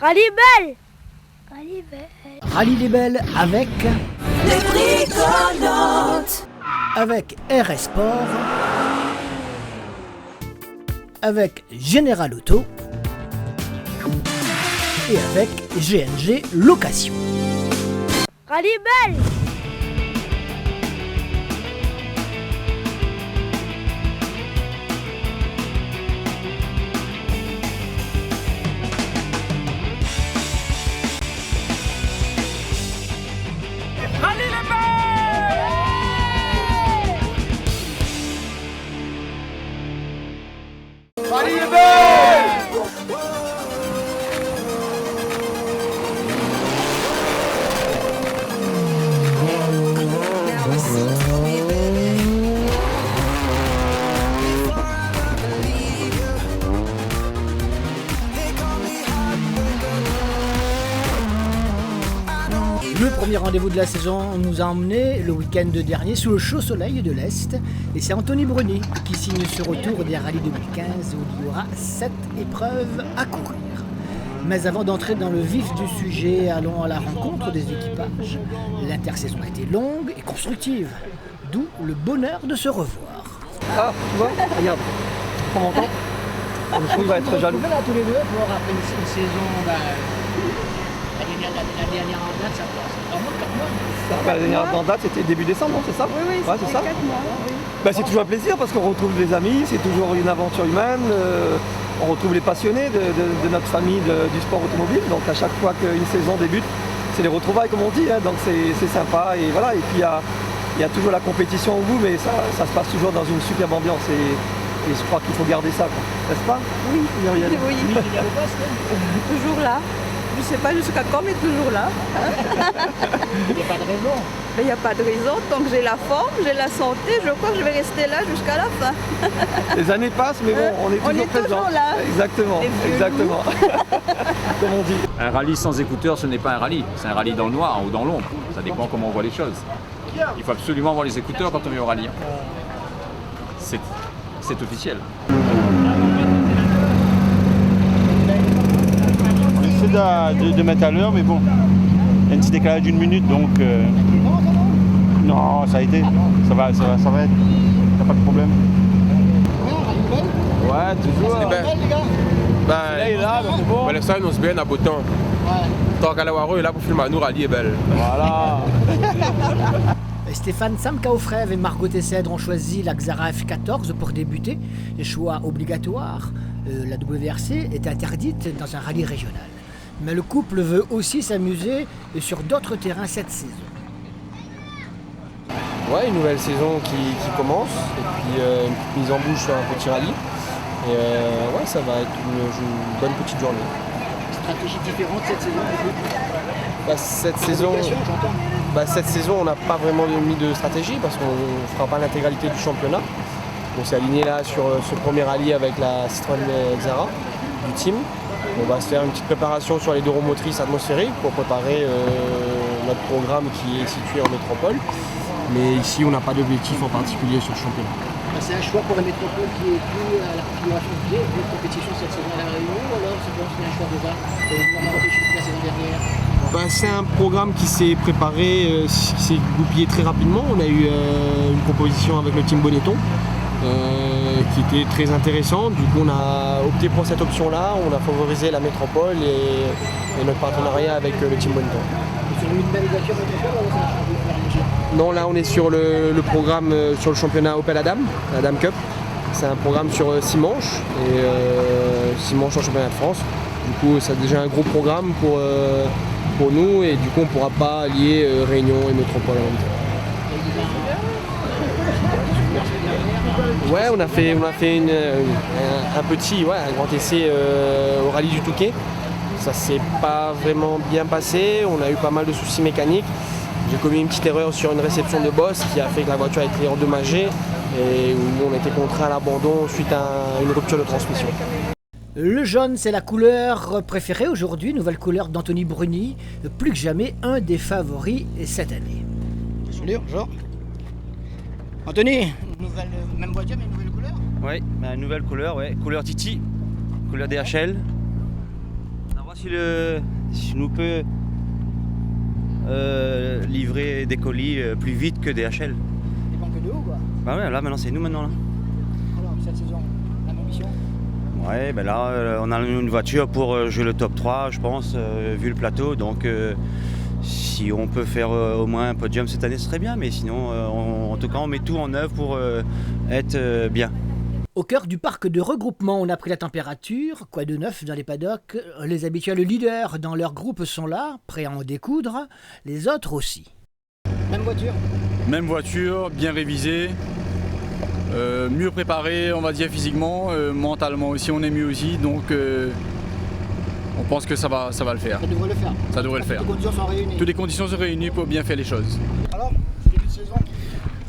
Rallye-Belle. Rallye-Belle. Rallye les Belles avec Les Bricolantes. avec RS Sport, avec Général Auto et avec GNG Location. Rallye-Belle. Le premier rendez-vous de la saison nous a emmené le week-end dernier sous le chaud soleil de l'Est et c'est Anthony Bruni qui signe ce retour des rallyes 2015 où il y aura 7 épreuves à courir. Mais avant d'entrer dans le vif du sujet, allons à la rencontre des équipages. L'intersaison a été longue et constructive, d'où le bonheur de se revoir. Ah, tu vois, regarde, prends mon temps. Je trouve qu'il va être jaloux. Là, tous les deux, pour après une saison, la dernière en date, ça passe. La dernière en date, c'était début décembre, non, c'est ça? Oui, Ouais, c'est ça. 4 mois. Oui. Bah, c'est toujours un plaisir parce qu'on retrouve des amis, c'est toujours une aventure humaine. On retrouve les passionnés de notre famille du sport automobile. Donc à chaque fois qu'une saison débute, c'est les retrouvailles comme on dit, hein, donc c'est sympa. Et voilà, et puis il y a toujours la compétition au bout, mais ça se passe toujours dans une superbe ambiance. Et je crois qu'il faut garder ça, quoi. N'est-ce pas? Oui, Muriel. oui. Toujours là. Je ne sais pas jusqu'à quand, mais toujours là. Il n'y a pas de raison. Mais il n'y a pas de raison. Tant que j'ai la forme, j'ai la santé, je crois que je vais rester là jusqu'à la fin. Les années passent, mais bon, on est toujours présent. toujours là. Exactement, Les vieux exactement. Comme on dit. Un rallye sans écouteurs, ce n'est pas un rallye. C'est un rallye dans le noir ou dans l'ombre. Ça dépend comment on voit les choses. Il faut absolument avoir les écouteurs quand on vient au rallye. C'est officiel. On essaie de mettre à l'heure, mais bon, il y a un petit décalage d'une minute, donc non, ça a été, ça va être, il n'y a pas de problème. Ouais, toujours. Le soir, nous sommes bien à beau temps. Tant qu'à la Waro est là pour filmer, nous rallier belle. Voilà. Stéphane Samkaofrev et Margot Tessèdre ont choisi la Xara F14 pour débuter. Choix obligatoire, la WRC est interdite dans un rallye régional. Mais le couple veut aussi s'amuser sur d'autres terrains cette saison. Ouais, une nouvelle saison qui commence et puis une petite mise en bouche sur un petit rallye. Et ouais, ça va être une bonne petite journée. Stratégie différente cette saison Cette saison, on n'a pas vraiment mis de stratégie parce qu'on ne fera pas l'intégralité du championnat. On s'est aligné là sur ce premier rallye avec la Citroën Xara du team. On va se faire une petite préparation sur les deux roues motrices atmosphériques pour préparer notre programme qui est situé en métropole. Mais ici, on n'a pas d'objectif en particulier sur le championnat. C'est un choix pour la métropole qui est plus à la configuration de compétition cette saison à la Réunion ou alors c'est un choix de bas pour la saison dernière? C'est un programme qui s'est préparé, qui s'est goupillé très rapidement. On a eu une proposition avec le team Bonneton qui était très intéressante. Du coup, on a opté pour cette option-là. On a favorisé la métropole et notre partenariat avec le team Bonneton. Sur une même voiture métropole ou c'est un championnat? Non, là, on est sur le programme sur le championnat Opel Adam, la Dam Cup. C'est un programme sur 6 manches et 6 manches en championnat de France. Du coup, c'est déjà un gros programme pour nous et du coup on ne pourra pas allier Réunion et Métropole en même temps. Ouais, on a fait un grand essai au rallye du Touquet. Ça s'est pas vraiment bien passé, on a eu pas mal de soucis mécaniques. J'ai commis une petite erreur sur une réception de bosse qui a fait que la voiture a été endommagée et où on était contraint à l'abandon suite à une rupture de transmission. Le jaune, c'est la couleur préférée aujourd'hui, nouvelle couleur d'Anthony Bruni, plus que jamais un des favoris cette année. Bonjour. Anthony, même voiture mais une nouvelle couleur? Oui, nouvelle couleur, ouais. Couleur Titi, couleur DHL. Voir si nous peut livrer des colis plus vite que DHL. Ça dépend que de où, quoi. Bah ouais, là maintenant c'est nous maintenant là. Alors, cette saison, la même mission. Ouais, ben là on a une voiture pour jouer le top 3, je pense, vu le plateau. Donc si on peut faire au moins un podium cette année, ce serait bien. Mais sinon, en tout cas, on met tout en œuvre pour être bien. Au cœur du parc de regroupement, on a pris la température. Quoi de neuf dans les paddocks? Les habituels leaders dans leur groupe sont là, prêts à en découdre. Les autres aussi. Même voiture? Même voiture, bien révisée. Mieux préparé, on va dire physiquement, mentalement aussi, on est mieux aussi. Donc on pense que ça va le faire. Ça devrait le faire. Ça devrait le faire. Toutes les conditions sont réunies. Toutes les conditions sont réunies pour bien faire les choses. Alors, début de saison?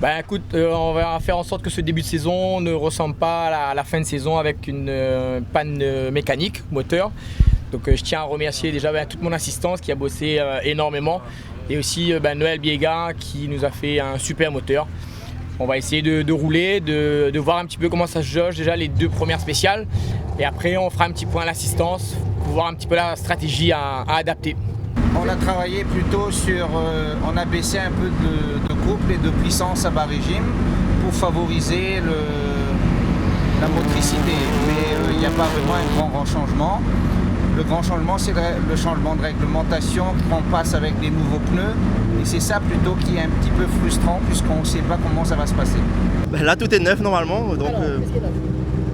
Ben écoute, on va faire en sorte que ce début de saison ne ressemble pas à la fin de saison avec une panne mécanique, moteur. Donc je tiens à remercier déjà toute mon assistance qui a bossé énormément. Et aussi Noël Biega qui nous a fait un super moteur. On va essayer de rouler, de voir un petit peu comment ça se jauge déjà les 2 premières spéciales. Et après on fera un petit point à l'assistance pour voir un petit peu la stratégie à adapter. On a travaillé plutôt sur, on a baissé un peu de couple et de puissance à bas régime pour favoriser la motricité. Mais il n'y a pas vraiment un grand changement. Le grand changement, c'est le changement de réglementation qu'on passe avec des nouveaux pneus. Et c'est ça plutôt qui est un petit peu frustrant puisqu'on ne sait pas comment ça va se passer. Là, tout est neuf normalement. Donc,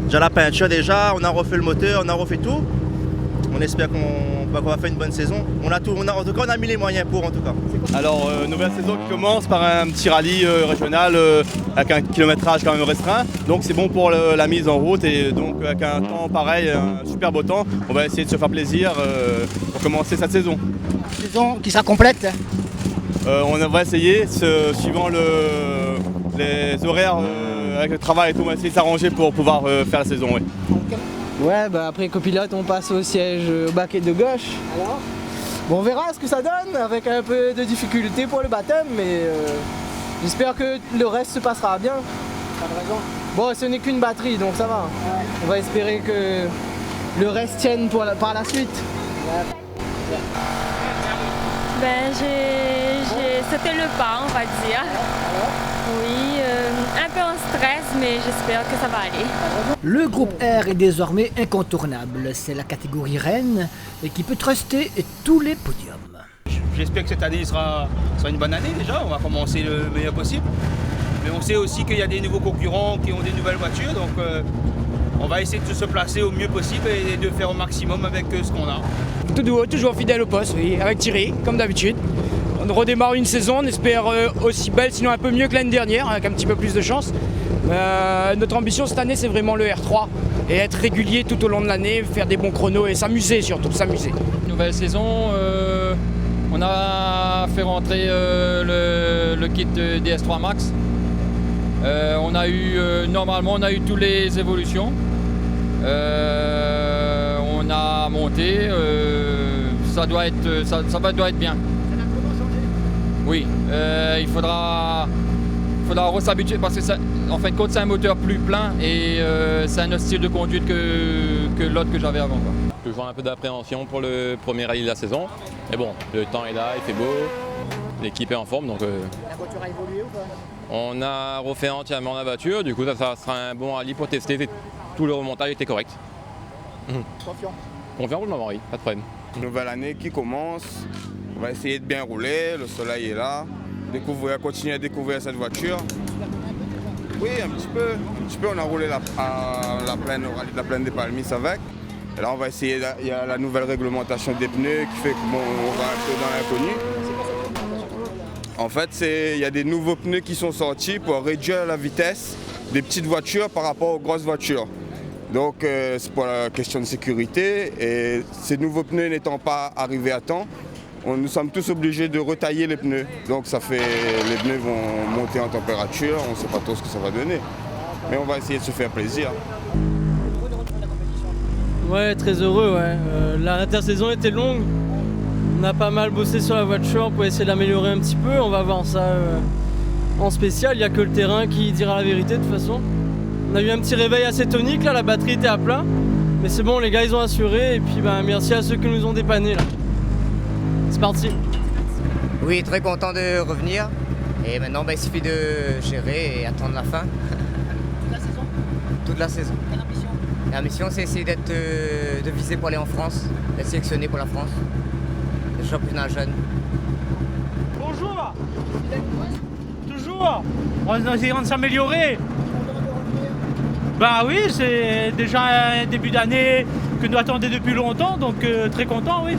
déjà la peinture, déjà, on a refait le moteur, on a refait tout. On espère qu'on va faire une bonne saison. On a tout, en tout cas, on a mis les moyens pour en tout cas. Alors, nouvelle saison qui commence par un petit rallye régional avec un kilométrage quand même restreint. Donc c'est bon pour la mise en route et donc avec un temps pareil, un super beau temps, on va essayer de se faire plaisir pour commencer cette saison. Saison qui sera complète? On va essayer, suivant les horaires avec le travail et tout, on va essayer de s'arranger pour pouvoir faire la saison. Oui. Ouais, après copilote, on passe au siège au baquet de gauche. Alors? Bon, on verra ce que ça donne avec un peu de difficulté pour le baptême, mais j'espère que le reste se passera bien. Pas de raison. Bon, ce n'est qu'une batterie, donc ça va. Ouais. On va espérer que le reste tienne par la suite. Ouais. C'était le pas, on va dire. Oui, un peu en stress, mais j'espère que ça va aller. Le groupe R est désormais incontournable. C'est la catégorie reine et qui peut truster tous les podiums. J'espère que cette année sera une bonne année déjà. On va commencer le meilleur possible. Mais on sait aussi qu'il y a des nouveaux concurrents qui ont des nouvelles voitures. Donc on va essayer de se placer au mieux possible et de faire au maximum avec ce qu'on a. Toujours fidèle au poste, oui, avec Thierry, comme d'habitude. On redémarre une saison, on espère aussi belle, sinon un peu mieux que l'année dernière, avec un petit peu plus de chance. Notre ambition cette année, c'est vraiment le R3 et être régulier tout au long de l'année, faire des bons chronos et s'amuser surtout, s'amuser. Nouvelle saison, on a fait rentrer le kit DS3 Max. Normalement, on a eu toutes les évolutions. On a monté, ça doit être bien. Oui, il faudra s'habituer parce que en fin de compte c'est un moteur plus plein et c'est un autre style de conduite que l'autre que j'avais avant. Toujours un peu d'appréhension pour le premier rallye de la saison. Mais bon, le temps est là, il fait beau, l'équipe est en forme. Donc, la voiture a évolué ou pas? On a refait entièrement la voiture, du coup ça sera un bon rallye pour tester. Tout le remontage était correct. Confiant? Confiant pour le moment, oui, pas de problème. Nouvelle année qui commence. On va essayer de bien rouler, le soleil est là, continuer à découvrir cette voiture. Oui, un petit peu, on a roulé la plaine, au rallye de la plaine des Palmis avec. Et là on va essayer, il y a la nouvelle réglementation des pneus qui fait qu'on va un peu dans l'inconnu. En fait, il y a des nouveaux pneus qui sont sortis pour réduire la vitesse des petites voitures par rapport aux grosses voitures. Donc c'est pour la question de sécurité et ces nouveaux pneus n'étant pas arrivés à temps, nous sommes tous obligés de retailler les pneus. Donc les pneus vont monter en température, on ne sait pas trop ce que ça va donner. Mais on va essayer de se faire plaisir. Ouais, très heureux, ouais. L'intersaison était longue. On a pas mal bossé sur la voiture pour essayer de l'améliorer un petit peu. On va voir ça en spécial. Il n'y a que le terrain qui dira la vérité de toute façon. On a eu un petit réveil assez tonique, là, la batterie était à plein. Mais c'est bon, les gars ils ont assuré et puis bah, merci à ceux qui nous ont dépannés là. C'est parti. Oui, très content de revenir. Et maintenant il suffit de gérer et attendre la fin. Toute la saison? Toute la saison. Quelle ambition? La mission c'est essayer de viser pour aller en France, d'être sélectionné pour la France. Le championnat jeune. Bonjour. Toujours. On essaie de s'améliorer. Bah oui, c'est déjà un début d'année que nous attendons depuis longtemps, donc très content, oui.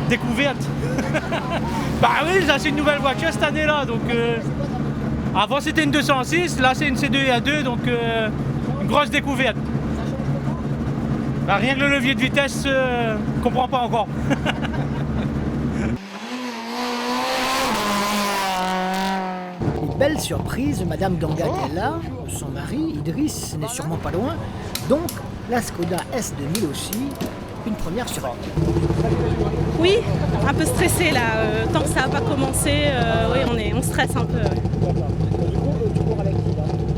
Découverte. Bah oui, ça c'est une nouvelle voiture cette année-là, donc avant c'était une 206, là c'est une C2A2, donc une grosse découverte. Bah, rien que le levier de vitesse, on comprend pas encore. Belle surprise, Madame Ganga est là, son mari Idriss n'est sûrement pas loin, donc la Skoda S2000 aussi, une première sur elle. Oui, un peu stressé là, tant que ça n'a pas commencé, oui on stresse un peu.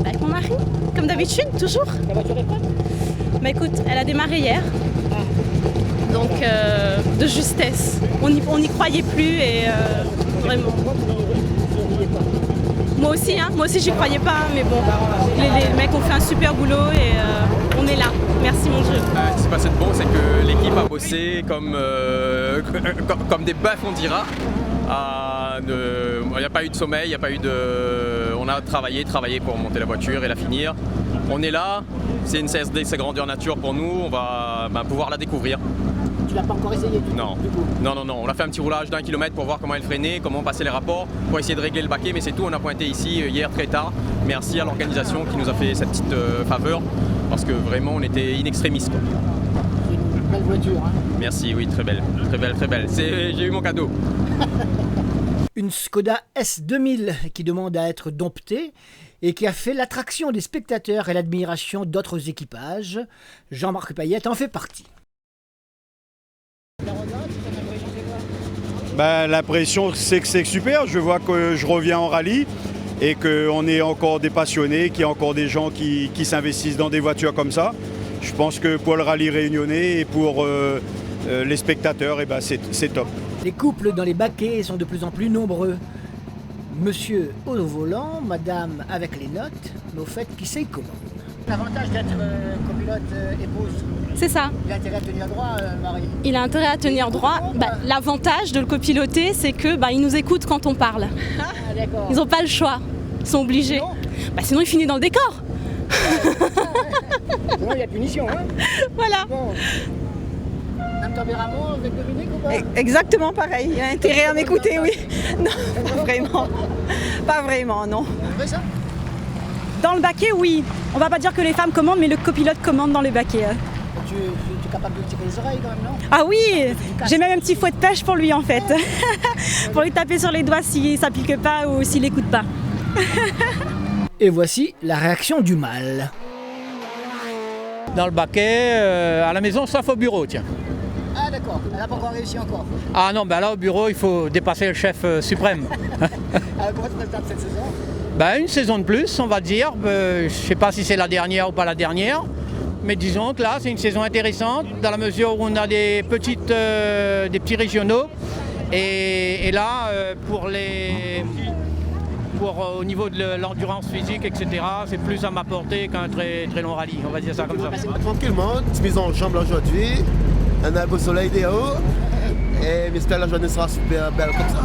Avec mon mari, comme d'habitude, toujours. La voiture est prête? Bah écoute, elle a démarré hier, donc de justesse, on n'y croyait plus et vraiment. Moi aussi j'y croyais pas, mais bon, les mecs ont fait un super boulot et on est là. Merci mon Dieu. Ce qui s'est passé de bon, c'est que l'équipe a bossé comme des bœufs, on dira. Il n'y a pas eu de sommeil, il n'y a pas eu de... On a travaillé pour monter la voiture et la finir. On est là, c'est une CSD, c'est grandeur nature pour nous, on va pouvoir la découvrir. Tu l'as pas encore essayé Non. Non, on a fait un petit roulage d'1 kilomètre pour voir comment elle freinait, comment passer les rapports, pour essayer de régler le baquet, mais c'est tout, on a pointé ici hier très tard. Merci à l'organisation qui nous a fait cette petite faveur, parce que vraiment on était in extremis. C'est une belle voiture. Hein. Merci, oui, très belle. J'ai eu mon cadeau. Une Skoda S2000 qui demande à être domptée et qui a fait l'attraction des spectateurs et l'admiration d'autres équipages. Jean-Marc Payette en fait partie. L'impression c'est que c'est super, je vois que je reviens en rallye et qu'on est encore des passionnés, qu'il y a encore des gens qui s'investissent dans des voitures comme ça. Je pense que pour le rallye réunionnais et pour les spectateurs, c'est top. Les couples dans les baquets sont de plus en plus nombreux. Monsieur au volant, madame avec les notes, mais au fait, qui sait comment? L'avantage d'être copilote épouse. C'est ça. Il a intérêt à tenir droit, le mari. Il a intérêt à tenir droit. L'avantage de le copiloter, c'est que il nous écoute quand on parle. Ah, d'accord. Ils n'ont pas le choix. Ils sont obligés. Sinon il finit dans le décor. Sinon, il y a punition. Hein. Voilà. Bon. Même tempérament avec Dominique ou pas? Exactement pareil. Il a intérêt à m'écouter, oui. Non, pas vraiment. Pas vraiment, non. Tu fais ça? Dans le baquet, oui. On va pas dire que les femmes commandent, mais le copilote commande dans le baquet. Tu es capable de tirer les oreilles quand même, non? Ah oui, j'ai même un petit fouet de pêche pour lui en fait. Pour lui taper sur les doigts si ça pique pas ou s'il écoute pas. Et voici la réaction du mâle. Dans le baquet, à la maison, sauf au bureau, tiens. Ah d'accord, elle n'a pas encore réussi encore. Ah non, là au bureau, il faut dépasser le chef suprême. Alors comment tu prépares cette saison? Une saison de plus, on va dire. Je ne sais pas si c'est la dernière ou pas la dernière. Mais disons que là, c'est une saison intéressante dans la mesure où on a des petits régionaux. Et là, au niveau de l'endurance physique, etc., c'est plus à m'apporter qu'un très, très long rallye. On va dire ça comme ça. Tranquillement, petite mise en jambe aujourd'hui. On a un beau soleil dehors. Et j'espère que la journée sera super belle comme ça.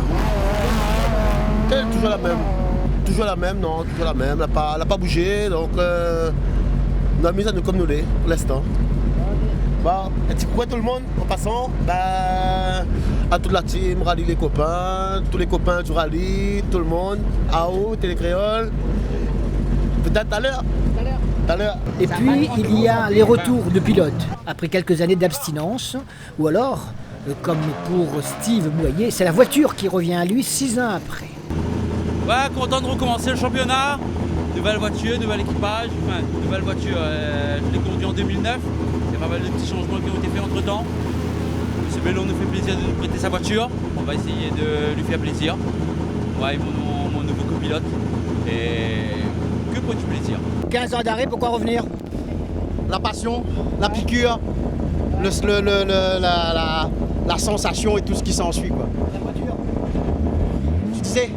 Elle est toujours la même. Toujours la même, non, toujours la même. Elle n'a pas bougé, donc on a mis à nous comme nous l'est, pour l'instant. Un petit coucou à tout le monde, en passant, à toute la team, rallye les copains, tous les copains du rallye, tout le monde, AO, Télécréole. Peut-être à l'heure. Et puis, il y a les retours de pilotes, après quelques années d'abstinence, ou alors, comme pour Steve Boyer, c'est la voiture qui revient à lui 6 ans après. Ouais, content de recommencer le championnat. Nouvelle voiture, nouvel équipage. Nouvelle voiture, je l'ai conduit en 2009. Il y a pas mal de petits changements qui ont été faits entre temps. M. Bellon nous fait plaisir de nous prêter sa voiture. On va essayer de lui faire plaisir. Ouais, mon nouveau copilote. Et que pour du plaisir. 15 ans d'arrêt, pourquoi revenir? la passion, la piqûre, la sensation et tout ce qui s'ensuit, quoi. La voiture. Tu disais?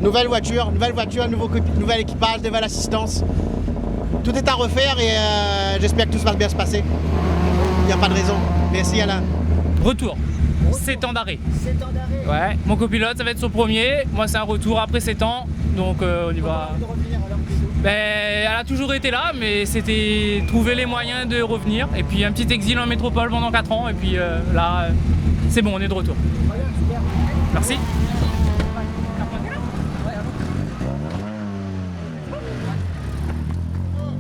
Nouvelle voiture. Nouvelle voiture, nouvel équipage, nouvelle assistance. Tout est à refaire et j'espère que tout va bien se passer. Il n'y a pas de raison. Merci Alain. Retour. 7 ans d'arrêt. 7 ans d'arrêt. Ouais, mon copilote, ça va être son premier. Moi, c'est un retour après 7 ans. Donc, on y va. Ben, elle a toujours été là, mais c'était trouver les moyens de revenir. Et puis, un petit exil en métropole pendant 4 ans. Et puis là, c'est bon, on est de retour. Merci.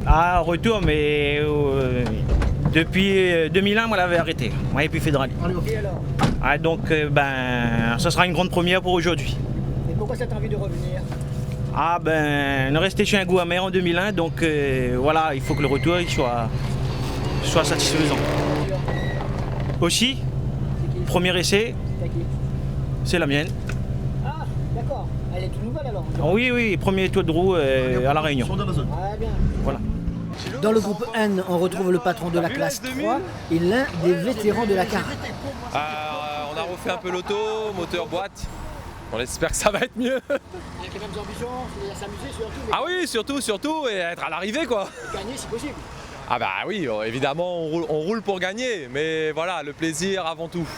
Ah, retour, mais depuis 2001, moi, j'avais arrêté. Moi, j'ai plus fait de rallye. Ah, donc, ça sera une grande première pour aujourd'hui. Et pourquoi ça t'a envie de revenir? Ah, on est resté chez un goût amer en 2001, donc voilà, il faut que le retour il soit satisfaisant. Aussi, premier essai, c'est la mienne. Ah, d'accord. Elle est toute nouvelle alors? Oui, premier tour de roue à La Réunion. Ah, bien. Voilà. Dans le groupe N, on retrouve le patron de la classe 3 et l'un des vétérans de la Cara. On a refait un peu l'auto, moteur, boîte. On espère que ça va être mieux. Il y a les mêmes ambitions, s'amuser surtout. Ah oui, surtout, et être à l'arrivée quoi. Et gagner si possible. Ah bah oui, évidemment, on roule pour gagner, mais voilà, le plaisir avant tout.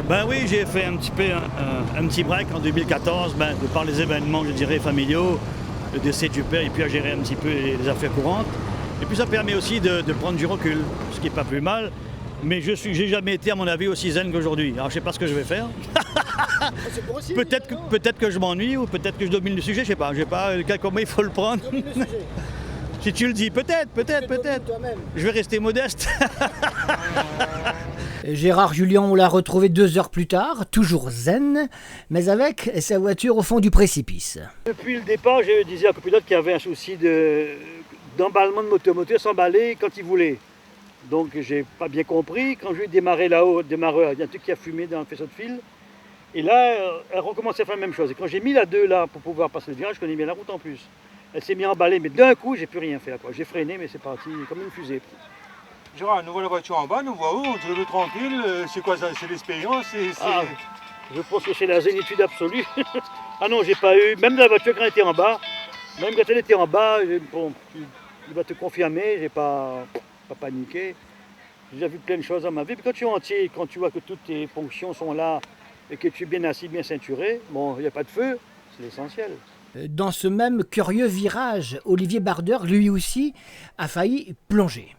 Ben oui, j'ai fait un petit break en 2014, de par les événements, je dirais, familiaux, le décès du père, et puis à gérer un petit peu les affaires courantes. Et puis ça permet aussi de prendre du recul, ce qui n'est pas plus mal. Mais j'ai jamais été, à mon avis, aussi zen qu'aujourd'hui. Alors je sais pas ce que je vais faire. Peut-être que je m'ennuie ou peut-être que je domine le sujet, je sais pas. Comment il faut le prendre. Si tu le dis, peut-être. Je vais rester modeste. Gérard Julien, on l'a retrouvé 2 heures plus tard, toujours zen, mais avec sa voiture au fond du précipice. Depuis le départ, je disais à un copilote qu'il y avait un souci d'emballement de moteur s'emballer quand il voulait. Donc j'ai pas bien compris. Quand je lui ai démarré là-haut, il y a un truc qui a fumé dans le faisceau de fil. Et là, elle recommençait à faire la même chose. Et quand j'ai mis la 2 là pour pouvoir passer le virage, je connais bien la route en plus. Elle s'est mise à emballer, mais d'un coup, j'ai plus rien fait. J'ai freiné, mais c'est parti comme une fusée. Gérard, nous voit la voiture en bas, nous voit où, on se lève tranquille. C'est quoi ça? C'est l'expérience? Je pense que c'est la zénitude absolue. Ah non, j'ai pas eu, même la voiture quand elle était en bas, bon, il va te confirmer, j'ai pas paniqué. J'ai déjà vu plein de choses dans ma vie. Puis quand tu es entier, quand tu vois que toutes tes fonctions sont là et que tu es bien assis, bien ceinturé, bon, il n'y a pas de feu, c'est l'essentiel. Dans ce même curieux virage, Olivier Bardeur, lui aussi, a failli plonger.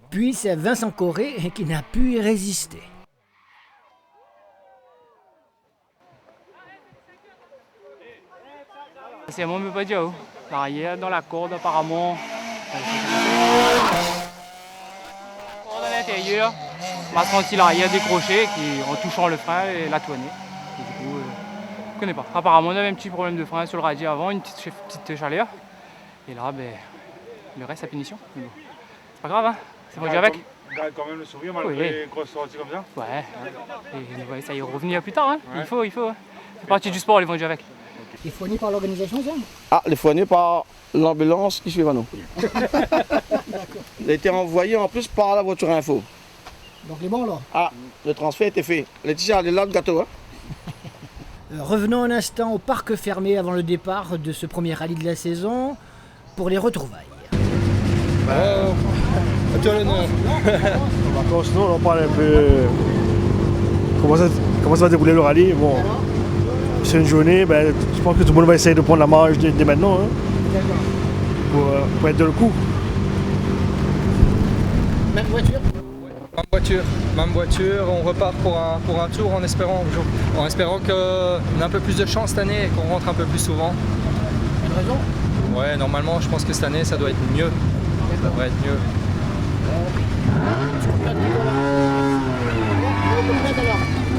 Puis c'est Vincent Corré qui n'a pu y résister. C'est mon peu pas dire. L'arrière dans la corde apparemment. À l'intérieur, on a senti l'arrière décroché en touchant le frein et la tournée. Et du coup, je ne connais pas. Apparemment, on avait un petit problème de frein sur le radier avant, une petite chaleur. Et là, le reste, c'est punition. Mais bon, c'est pas grave, hein. C'est vendu avec. Garde quand même le sourire malgré une grosse sortie comme ça. Ouais. Et ça y revenir plus tard, hein. Ouais. Il faut. C'est partie du sport, les vendus avec. Il est fourni par l'organisation, ça? Ah, il est fourni par l'ambulance qui suit à nous. Il a été envoyé en plus par la voiture info. Donc les bons là? Ah, le transfert a été fait. Laetitia, elle est là, le gâteau. Hein. Revenons un instant au parc fermé avant le départ de ce premier rallye de la saison pour les retrouvailles. Vacances, non, on parle un peu comment ça va dérouler le rallye. Bon, c'est une journée, je pense que tout le monde va essayer de prendre la marge dès maintenant pour être dans le coup. Même voiture? Même voiture, on repart pour un tour en espérant qu'on ait un peu plus de chance cette année et qu'on rentre un peu plus souvent. Une raison? Ouais, normalement je pense que cette année ça doit être mieux. Ça devrait être mieux.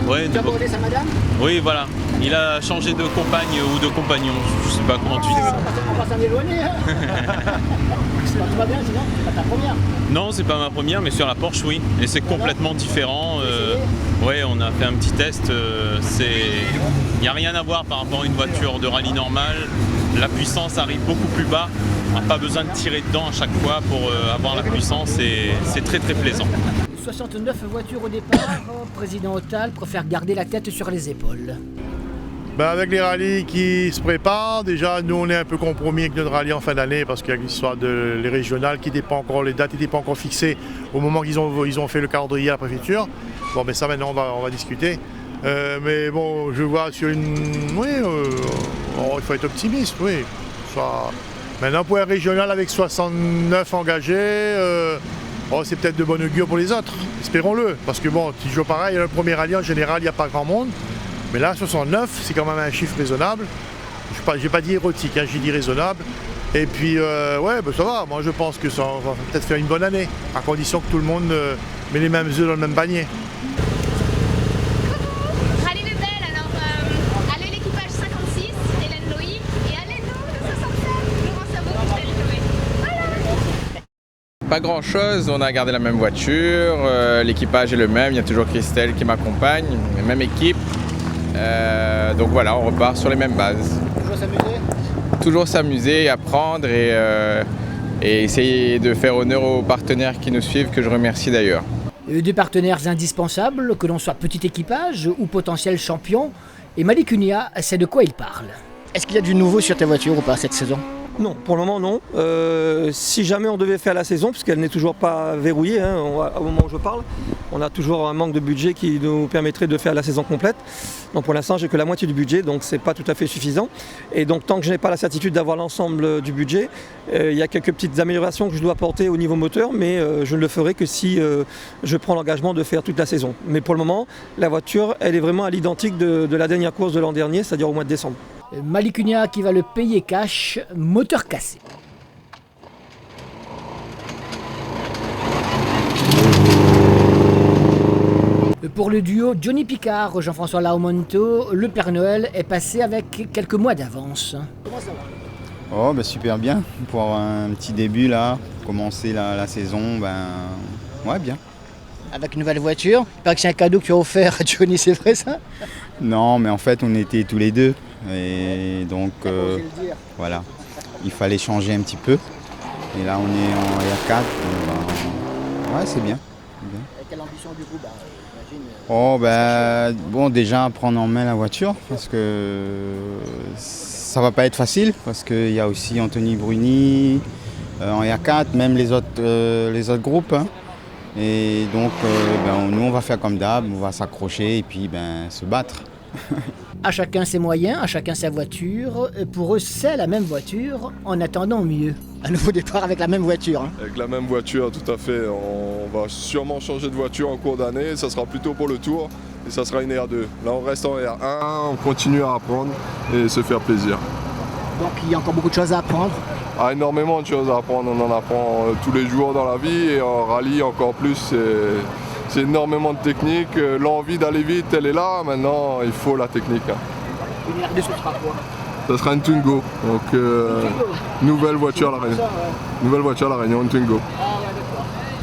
Ouais, tu as abordé sa madame? Oui, voilà. Il a changé de compagne ou de compagnon, je sais pas comment tu dis ça. On va s'en éloigner. Tout va bien, sinon c'est pas ta première? Non, c'est pas ma première, mais sur la Porsche, oui. Et c'est complètement différent. Ouais, on a fait un petit test. Il n'y a rien à voir par rapport à une voiture de rallye normale. la puissance arrive beaucoup plus bas. On n'a pas besoin de tirer dedans à chaque fois pour avoir la puissance et c'est très très plaisant. 69 voitures au départ, président Otal préfère garder la tête sur les épaules. Avec les rallyes qui se préparent, déjà nous on est un peu compromis avec notre rallye en fin d'année parce qu'il y a l'histoire des régionales qui n'étaient pas encore, les dates n'étaient pas encore fixées au moment qu'ils ont fait le calendrier à la préfecture. Bon mais ça maintenant on va discuter. Mais bon je vois sur une... Oui, il faut être optimiste, oui. Maintenant pour un régional avec 69 engagés, c'est peut-être de bon augure pour les autres, espérons-le. Parce que bon, toujours pareil, le premier rallye en général il n'y a pas grand monde. Mais là, 69, c'est quand même un chiffre raisonnable. Je n'ai pas dit érotique, j'ai dit raisonnable. Et puis, ça va. Moi, je pense que ça va peut-être faire une bonne année, à condition que tout le monde met les mêmes œufs dans le même panier. Rallye de Belle, alors, allez l'équipage 56, Hélène Loïc, et allez nous, le 67, Laurent Sabot, Christelle Chloé. Voilà. Pas grand chose, on a gardé la même voiture, l'équipage est le même, il y a toujours Christelle qui m'accompagne, la même équipe. Donc voilà, on repart sur les mêmes bases. Toujours s'amuser ? Toujours s'amuser, apprendre et essayer de faire honneur aux partenaires qui nous suivent, que je remercie d'ailleurs. Deux partenaires indispensables, que l'on soit petit équipage ou potentiel champion. Et Malik Unia, c'est de quoi il parle. Est-ce qu'il y a du nouveau sur ta voiture ou pas cette saison ? Non, pour le moment non. Si jamais on devait faire la saison, puisqu'elle n'est toujours pas verrouillée, au moment où je parle, on a toujours un manque de budget qui nous permettrait de faire la saison complète. Donc pour l'instant, j'ai que la moitié du budget, donc c'est pas tout à fait suffisant. Et donc tant que je n'ai pas la certitude d'avoir l'ensemble du budget, il y a quelques petites améliorations que je dois apporter au niveau moteur, mais je ne le ferai que si je prends l'engagement de faire toute la saison. Mais pour le moment, la voiture, elle est vraiment à l'identique de la dernière course de l'an dernier, c'est-à-dire au mois de décembre. Malik Unia qui va le payer cash, moteur cassé. Pour le duo Johnny Picard, Jean-François Laumonto, le Père Noël est passé avec quelques mois d'avance. Comment ça va ? Oh, super bien. Pour avoir un petit début là, commencer la saison, bien. Avec une nouvelle voiture, il paraît que c'est un cadeau que tu as offert à Johnny, c'est vrai ça ? Non, mais en fait on était tous les deux. Et donc voilà, il fallait changer un petit peu. Et là on est en R4, ouais c'est bien. Et quelle ambition du coup j'imagine, déjà prendre en main la voiture parce que ça va pas être facile parce qu'il y a aussi Anthony Bruni en R4, même les autres groupes. Et donc nous on va faire comme d'hab, on va s'accrocher et puis se battre. À chacun ses moyens, à chacun sa voiture. Pour eux, c'est la même voiture, en attendant mieux. Un nouveau départ avec la même voiture. Avec la même voiture, tout à fait. On va sûrement changer de voiture en cours d'année. Ça sera plutôt pour le Tour et ça sera une R2. Là, on reste en R1, on continue à apprendre et se faire plaisir. Donc, il y a encore beaucoup de choses à apprendre. Énormément de choses à apprendre. On en apprend tous les jours dans la vie et en rallye encore plus. C'est énormément de technique, l'envie d'aller vite elle est là, maintenant il faut la technique. Une R2 ce sera quoi ? Ça sera une Twingo, donc nouvelle voiture à la Réunion. Nouvelle voiture à la Réunion, une Twingo.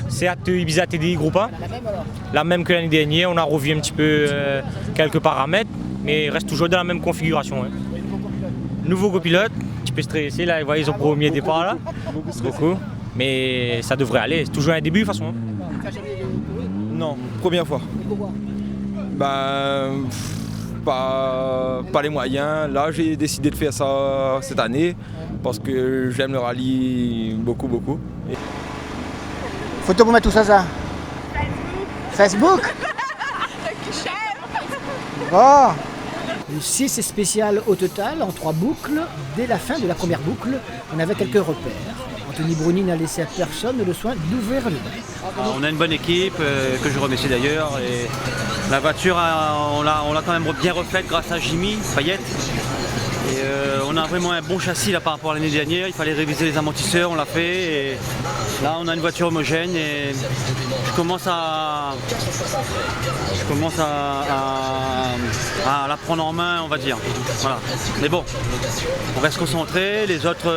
Seat Ibiza TDI Groupe 1, la même que l'année dernière, on a revu un petit peu quelques paramètres, mais il reste toujours dans la même configuration. Nouveau copilote, un petit peu stressé, là, vous voyez, ils ont premier départ là, beaucoup, mais ça devrait aller, c'est toujours un début de toute façon. Non, première fois. Pas les moyens. Là, j'ai décidé de faire ça cette année parce que j'aime le rallye beaucoup. Photo pour mettre tout ça. Facebook. Oh. 6 spéciales au total en 3 boucles. Dès la fin de la première boucle, on avait quelques repères. Anthony Bruni n'a laissé à personne le soin d'ouvrir le bas. On a une bonne équipe, que je remercie d'ailleurs. Et la voiture, on l'a quand même bien refaite grâce à Jimmy Payette. Et on a vraiment un bon châssis là, par rapport à l'année dernière. Il fallait réviser les amortisseurs, on l'a fait. Et là, on a une voiture homogène et je commence à la prendre en main, on va dire. Voilà. Mais bon, on reste concentré. Les autres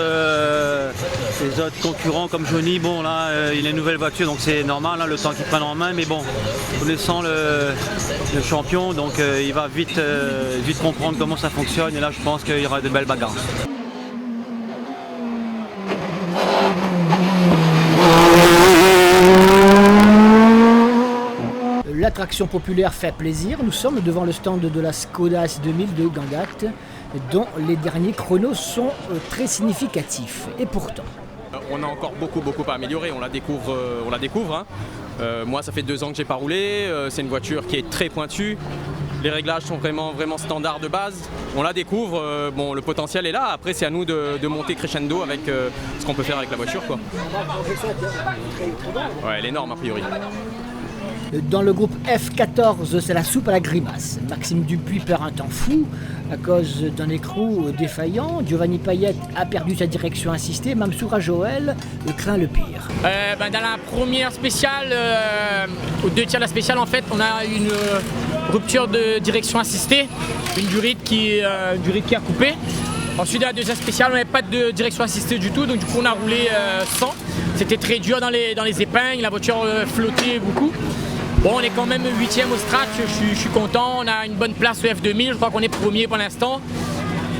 concurrents comme Johnny, bon là, il a une nouvelle voiture, donc c'est normal, hein, le temps qu'il prenne en main. Mais bon, connaissant le champion, donc il va vite comprendre comment ça fonctionne. Et là, je pense qu'il y aura de belles bagarres. l'attraction populaire fait plaisir. Nous sommes devant le stand de la Skoda S2000 de Gangat, dont les derniers chronos sont très significatifs. Et pourtant... On a encore beaucoup à améliorer, on la découvre. Hein. Moi, ça fait 2 ans que j'ai pas roulé, c'est une voiture qui est très pointue. Les réglages sont vraiment standards de base. On la découvre, bon, le potentiel est là. Après, c'est à nous de monter crescendo avec ce qu'on peut faire avec la voiture, quoi. Ouais, elle est énorme a priori. Dans le groupe F14, c'est la soupe à la grimace. Maxime Dupuis perd un temps fou à cause d'un écrou défaillant. Giovanni Payet a perdu sa direction assistée. Mamsoura Joël craint le pire. Dans la première spéciale, aux 2 tiers de la spéciale, en fait, on a une rupture de direction assistée, une durite qui a coupé. Ensuite, dans la deuxième spéciale, on n'avait pas de direction assistée du tout, donc du coup, on a roulé sans. C'était très dur dans les épingles, la voiture flottait beaucoup. Bon, on est quand même 8e au strat, je suis content, on a une bonne place au F2000, je crois qu'on est premier pour l'instant.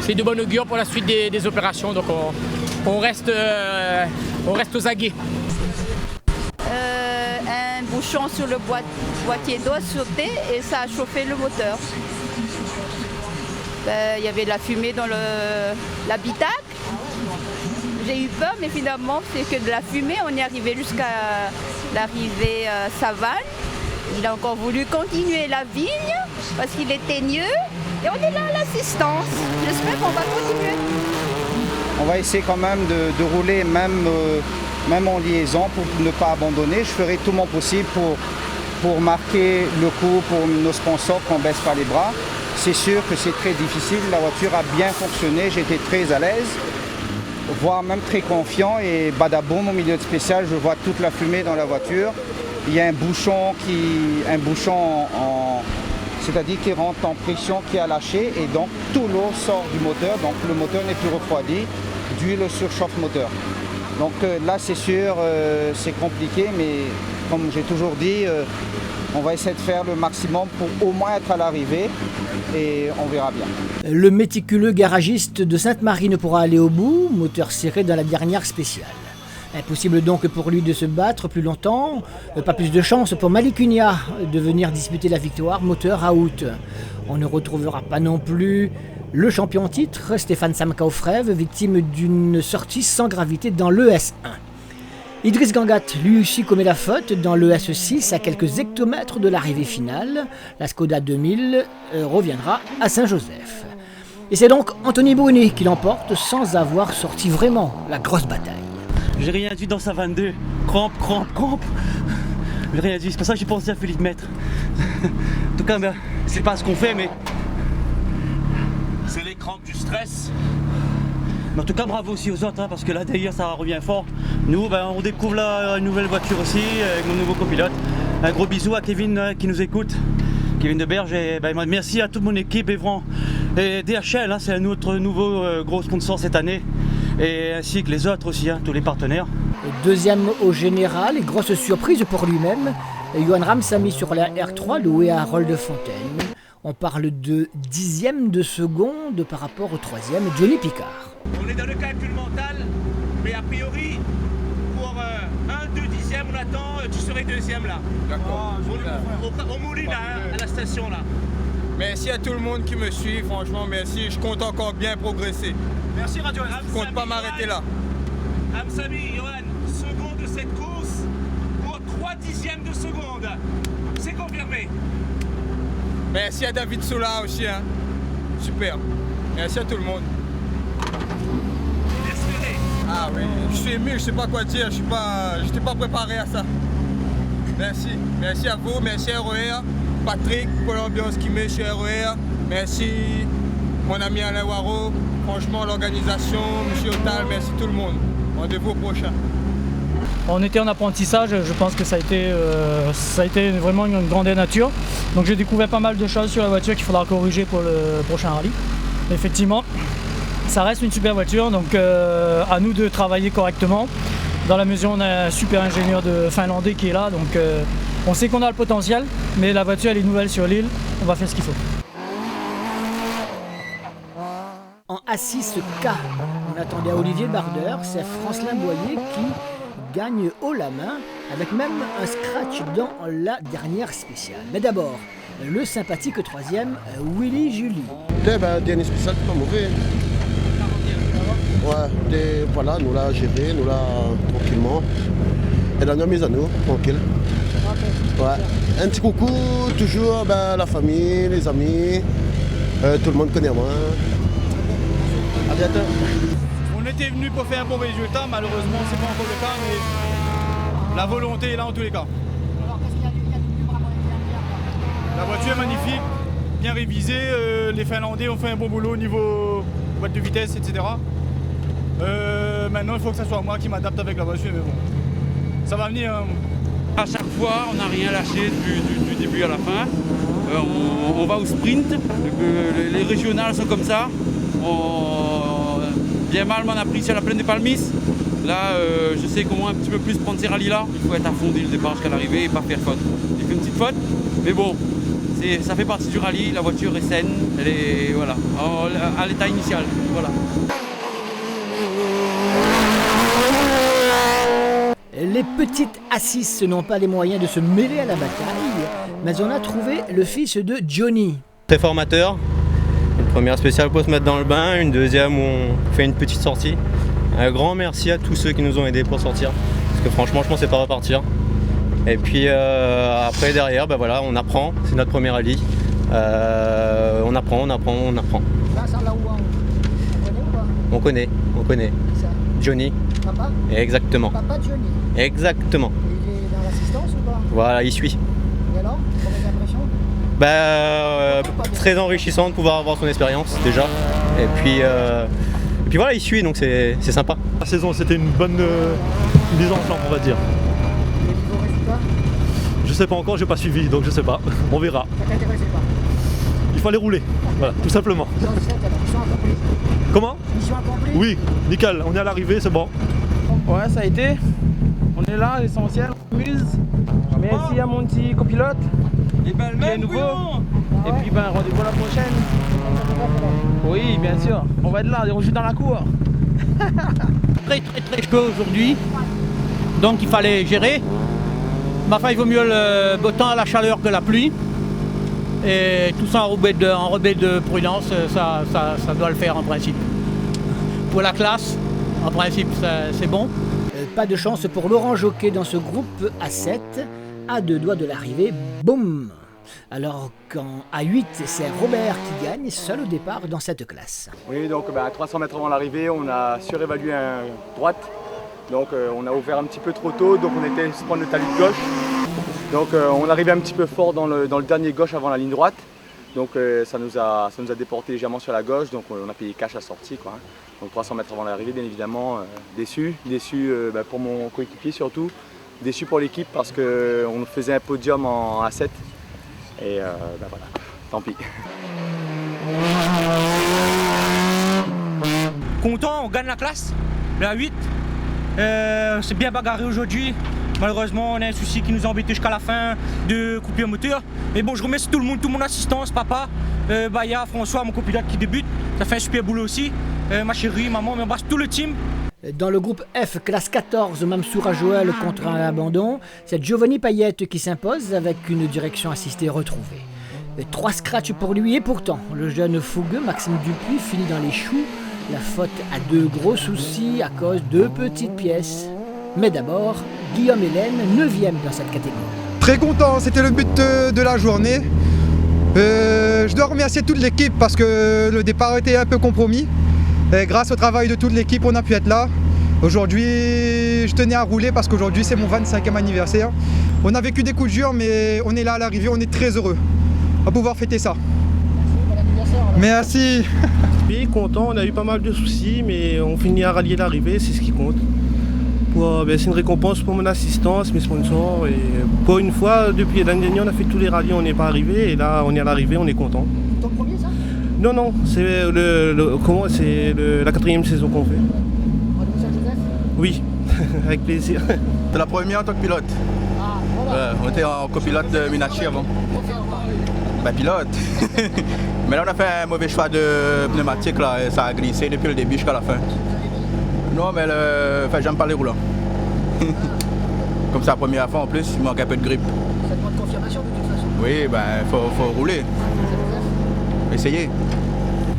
C'est de bon augure pour la suite des opérations, donc on reste aux aguets. Un bouchon sur le boîtier doit sauter et ça a chauffé le moteur. Il y avait de la fumée dans l'habitacle. J'ai eu peur, mais finalement, c'est que de la fumée. On est arrivé jusqu'à l'arrivée Savane. Il a encore voulu continuer la vigne parce qu'il est teigneux. Et on est là à l'assistance. J'espère qu'on va continuer. On va essayer quand même de rouler même en liaison pour ne pas abandonner. Je ferai tout mon possible pour marquer le coup pour nos sponsors qu'on ne baisse pas les bras. C'est sûr que c'est très difficile. La voiture a bien fonctionné. J'étais très à l'aise, voire même très confiant. Et badaboum, au milieu de spécial, je vois toute la fumée dans la voiture. Il y a un bouchon c'est-à-dire qui rentre en pression, qui a lâché, et donc tout l'eau sort du moteur, donc le moteur n'est plus refroidi, dû le surchauffe moteur. Donc là, c'est sûr, c'est compliqué, mais comme j'ai toujours dit, on va essayer de faire le maximum pour au moins être à l'arrivée, et on verra bien. Le méticuleux garagiste de Sainte-Marie ne pourra aller au bout, moteur serré dans la dernière spéciale. Impossible donc pour lui de se battre plus longtemps, pas plus de chance pour Malicunia de venir disputer la victoire, moteur out. On ne retrouvera pas non plus le champion en titre, Stéphane Samkaufrev, victime d'une sortie sans gravité dans l'ES1. Idriss Gangat, lui aussi, commet la faute dans l'ES6 à quelques hectomètres de l'arrivée finale. La Skoda 2000 reviendra à Saint-Joseph. Et c'est donc Anthony Bruni qui l'emporte sans avoir sorti vraiment la grosse bataille. J'ai rien dit dans sa 22. Crampe. J'ai rien dit. C'est pour ça que j'ai pensé à Philippe Maître. En tout cas, c'est pas ce qu'on fait, mais... C'est les crampes du stress. Mais en tout cas, bravo aussi aux autres, hein, parce que là, d'ailleurs, ça revient fort. Nous, on découvre une nouvelle voiture aussi, avec mon nouveau copilote. Un gros bisou à Kevin qui nous écoute. Kevin Deberge, et merci à toute mon équipe, Evran. Et DHL, hein, c'est un autre nouveau gros sponsor cette année. Et ainsi que les autres aussi, hein, tous les partenaires. Deuxième au général, et grosse surprise pour lui-même, Johan Ramsamy sur la R3 louée à Roldefontaine. On parle de 10e de seconde par rapport au 3e, Johnny Picard. On est dans le calcul mental, mais a priori, pour 1-2 dixièmes, on attend, tu serais 2e là. D'accord. Au Moulin, à la station là. Merci à tout le monde qui me suit, franchement merci, je compte encore bien progresser. Merci Radio Je compte pas m'arrêter là. Ramsamy, Johan, second de cette course pour 3 dixièmes de seconde. C'est confirmé. Merci à David Sola aussi, hein. Super. Merci à tout le monde. Ah oui, je suis ému, je sais pas quoi dire, j'étais pas préparé à ça. Merci à vous, merci à RER, Patrick pour l'ambiance qu'il met chez RER, merci mon ami Alain Waro, franchement l'organisation, M. Otal, merci tout le monde. Rendez-vous au prochain. On était en apprentissage, je pense que ça a été vraiment une grande nature. Donc j'ai découvert pas mal de choses sur la voiture qu'il faudra corriger pour le prochain rallye. Effectivement, ça reste une super voiture, donc à nous de travailler correctement. Dans la mesure où on a un super ingénieur finlandais qui est là, donc on sait qu'on a le potentiel, mais la voiture elle est nouvelle sur l'île, on va faire ce qu'il faut. En A6K, on attendait Olivier Bardeur, c'est Francelin Boyer qui gagne haut la main, avec même un scratch dans la dernière spéciale. Mais d'abord, le sympathique troisième, Willy Julie. Dernier spécial, c'est pas mauvais. Ouais, voilà, nous l'a géré, nous l'a tranquillement. Et la mise à nous, tranquille. Ouais. Un petit coucou, toujours la famille, les amis, tout le monde connaît moi. À bientôt. On était venu pour faire un bon résultat, malheureusement c'est pas encore le cas, mais la volonté est là en tous les cas. La voiture est magnifique, bien révisée, les Finlandais ont fait un bon boulot au niveau boîte de vitesse, etc. Maintenant il faut que ce soit moi qui m'adapte avec la voiture, mais bon, ça va venir. À chaque fois, on n'a rien lâché du début à la fin. On va au sprint, les régionales sont comme ça. Bien mal m'en a pris sur la plaine des Palmis. Là, je sais comment un petit peu plus prendre ces rallyes-là. Il faut être à fond dès le départ jusqu'à l'arrivée et pas faire faute. J'ai fait une petite faute, mais bon, ça fait partie du rallye. La voiture est saine, elle est voilà, à l'état initial. Voilà. Les petites Assis n'ont pas les moyens de se mêler à la bataille, mais on a trouvé le fils de Johnny. Très formateur. Une première spéciale pour se mettre dans le bain, une deuxième où on fait une petite sortie. Un grand merci à tous ceux qui nous ont aidés pour sortir, parce que franchement je pensais pas repartir. Et puis après derrière, voilà, on apprend, c'est notre premier rallye. On apprend. On connaît. Johnny. Papa ? Exactement. Papa Johnny. Exactement. Il est dans l'assistance ou pas ? Voilà, il suit. Et alors, première impression ? Très enrichissant de pouvoir avoir son expérience déjà. Et puis voilà, il suit, donc c'est sympa. La saison, c'était une bonne mise en flamme, on va dire. Le niveau résultat ? Je sais pas encore, j'ai pas suivi, donc je sais pas. On verra. Ça t'intéressait pas ? Il fallait rouler, voilà, tout simplement. Mission accomplie. Comment ? Mission accomplie ? Oui, nickel, on est à l'arrivée, c'est bon. Ouais, ça a été. On est là, l'essentiel, on s'amuse. Merci à mon petit copilote. Et qui est nouveau. Et puis rendez-vous la prochaine. Oui, bien sûr. On va être là, on joue dans la cour. Très chaud aujourd'hui. Donc il fallait gérer. Mais enfin, il vaut mieux le beau temps à la chaleur que la pluie. Et tout ça en rebelle de prudence, ça doit le faire en principe. Pour la classe, en principe, c'est bon. Pas de chance pour Laurent Joquet dans ce groupe A7. À 2 doigts de l'arrivée, boum! Alors qu'en A8, c'est Robert qui gagne, seul au départ dans cette classe. Oui, donc à 300 mètres avant l'arrivée, on a surévalué un droite. Donc on a ouvert un petit peu trop tôt, donc on était se prendre le talus de gauche. Donc on arrivait un petit peu fort dans le dernier gauche avant la ligne droite. Donc ça nous a déporté légèrement sur la gauche, donc on a payé cash à sortie, quoi. Donc 300 mètres avant l'arrivée, bien évidemment, déçu pour mon coéquipier surtout, déçu pour l'équipe parce qu'on faisait un podium en A7 et voilà, tant pis. Content, on gagne la classe, la 8, c'est bien bagarré aujourd'hui. Malheureusement, on a un souci qui nous a embêtés jusqu'à la fin de couper le moteur. Mais bon, je remercie tout le monde, toute mon assistance, papa, Baya, François, mon copilote qui débute. Ça fait un super boulot aussi. Ma chérie, maman, mais on embrasse tout le team. Dans le groupe F, classe 14, Mamsoura Joël contre un abandon, c'est Giovanni Payette qui s'impose avec une direction assistée retrouvée. 3 scratchs pour lui et pourtant, le jeune fougueux Maxime Dupuis finit dans les choux. La faute a 2 gros soucis à cause de petites pièces. Mais d'abord, Guillaume Hélène, 9e dans cette catégorie. Très content, c'était le but de la journée. Je dois remercier toute l'équipe parce que le départ était un peu compromis. Et grâce au travail de toute l'équipe, on a pu être là. Aujourd'hui, je tenais à rouler parce qu'aujourd'hui, c'est mon 25e anniversaire. On a vécu des coups durs, mais on est là à l'arrivée, on est très heureux à pouvoir fêter ça. Merci. Oui, content, on a eu pas mal de soucis, mais on finit à rallier l'arrivée, c'est ce qui compte. C'est une récompense pour mon assistance, mes sponsors. Et pour une fois, depuis l'année dernière, on a fait tous les rallyes, on n'est pas arrivé. Et là, on est à l'arrivée, on est content. Ton premier, ça ? Non, c'est la 4e saison qu'on fait. Rendez-vous Saint-Joseph ? Oui, avec plaisir. C'est la première en tant que pilote. Ah, voilà. On était en copilote de Minachi avant. Pilote. Mais là, on a fait un mauvais choix de pneumatique, là, et ça a glissé depuis le début jusqu'à la fin. Non, mais j'aime pas les roulants. Comme c'est la première fois en plus, il manque un peu de grippe. Ça demande confirmation de toute façon. Oui, ben faut rouler. Essayez.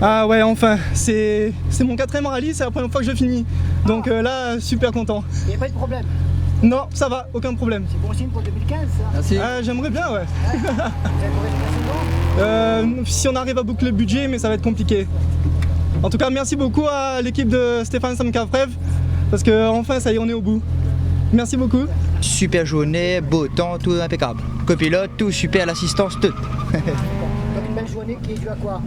Ah ouais, enfin, c'est mon 4e rallye, c'est la première fois que je finis. Donc là, super content. Il n'y a pas de problème? Non, ça va, aucun problème. C'est bon signe pour 2015 ça? Merci. J'aimerais bien, ouais. Si on arrive à boucler le budget, mais ça va être compliqué. En tout cas, merci beaucoup à l'équipe de Stéphane Samkavrev, parce que enfin, ça y est, on est au bout. Merci beaucoup. Super journée, beau temps, tout impeccable. Copilote, tout super, l'assistance, tout. Donc une belle journée qui est due à quoi?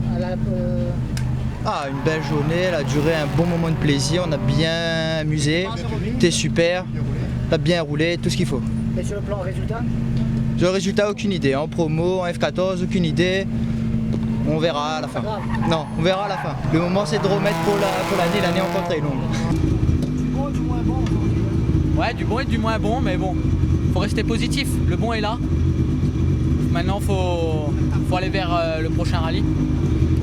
Ah, une belle journée, elle a duré un bon moment de plaisir, on a bien amusé, c'était super, on a bien roulé, tout ce qu'il faut. Et sur le plan résultat? Sur le résultat, aucune idée. En promo, en F14, aucune idée. On verra à la fin. Non, on verra à la fin. Le moment, c'est de remettre pour l'année, l'année encore très longue. Du bon et du moins bon aujourd'hui? Ouais, du bon et du moins bon, mais bon, faut rester positif. Le bon est là. Maintenant, faut aller vers le prochain rallye.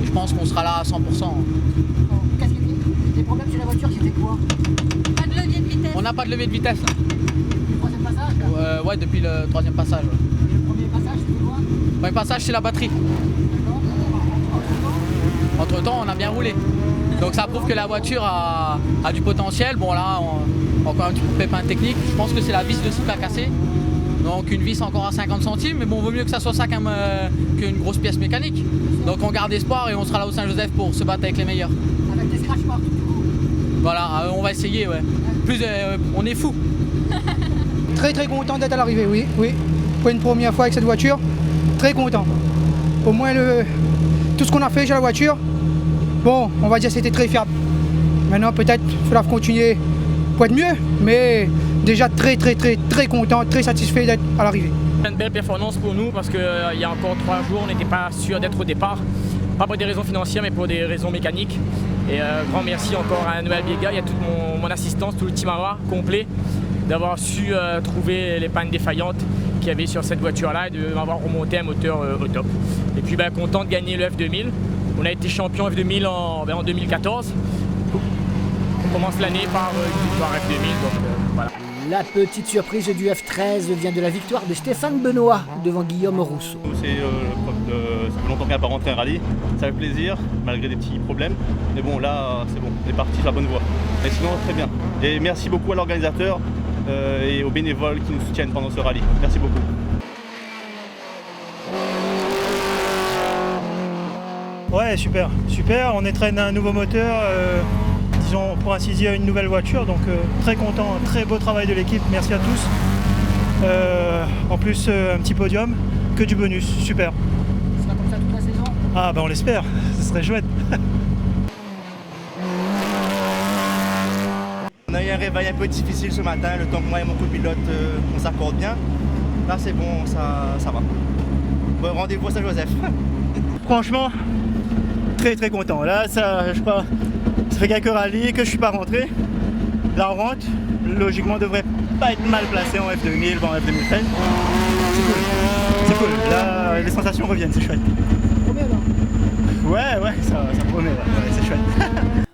Et je pense qu'on sera là à 100%. Qu'est-ce qu'il dit? Les problèmes sur la voiture, c'était quoi? Pas de levier de vitesse. On n'a pas de levier de vitesse. Là. Le troisième passage là? Ouais, depuis le 3e passage. Ouais. Et le premier passage, c'était quoi? Le premier passage, c'est la batterie. Entre-temps, on a bien roulé. Donc ça prouve que la voiture a du potentiel. Bon là, encore un petit peu de pépin technique. Je pense que c'est la vis dessous qui a cassé. Donc une vis encore à 50 centimes. Mais bon, vaut mieux que ça soit ça qu'une grosse pièce mécanique. Donc on garde espoir et on sera là au Saint-Joseph pour se battre avec les meilleurs. Avec des scratch partout du coup? Voilà, on va essayer, ouais. Plus, on est fous. Très content d'être à l'arrivée, oui. Pour une première fois avec cette voiture, très content. Au moins tout ce qu'on a fait sur la voiture, bon, on va dire que c'était très fiable. Maintenant peut-être il faudra continuer pour être mieux, mais déjà très content, très satisfait d'être à l'arrivée. Une belle performance pour nous parce qu'il y a encore 3 jours, on n'était pas sûr d'être au départ. Pas pour des raisons financières, mais pour des raisons mécaniques. Et grand merci encore à Noël Biega, il y a toute mon assistance, tout le team AWA complet, d'avoir su trouver les pannes défaillantes qu'il y avait sur cette voiture-là et de m'avoir remonté un moteur au top. Et puis content de gagner le F2000. On a été champion F2000 en 2014. On commence l'année par une victoire F2000, donc voilà. La petite surprise du F13 vient de la victoire de Stéphane Benoît devant Guillaume Rousseau. Ça fait longtemps qu'on n'a pas rentré un rallye, ça fait plaisir, malgré des petits problèmes. Mais bon, là, c'est bon, on est parti sur la bonne voie. Mais sinon, très bien. Et merci beaucoup à l'organisateur et aux bénévoles qui nous soutiennent pendant ce rallye. Merci beaucoup. Ouais, super. On étraîne un nouveau moteur, disons pour ainsi dire une nouvelle voiture, donc très content, très beau travail de l'équipe, merci à tous. En plus, un petit podium, que du bonus, super. Ce sera comme ça toute la saison? Ah on l'espère, ce serait chouette. On a eu un réveil un peu difficile ce matin, le temps que moi et mon copilote on s'accorde bien. Là c'est bon, ça va. Bon rendez-vous à Saint-Joseph. Franchement, très content. Là, ça fait quelques rallyes que je suis pas rentré. Là, on rentre. Logiquement, on devrait pas être mal placé en F2000, en F2013. C'est cool. Là, les sensations reviennent, c'est chouette. Ouais, ça promet. Ouais, c'est chouette.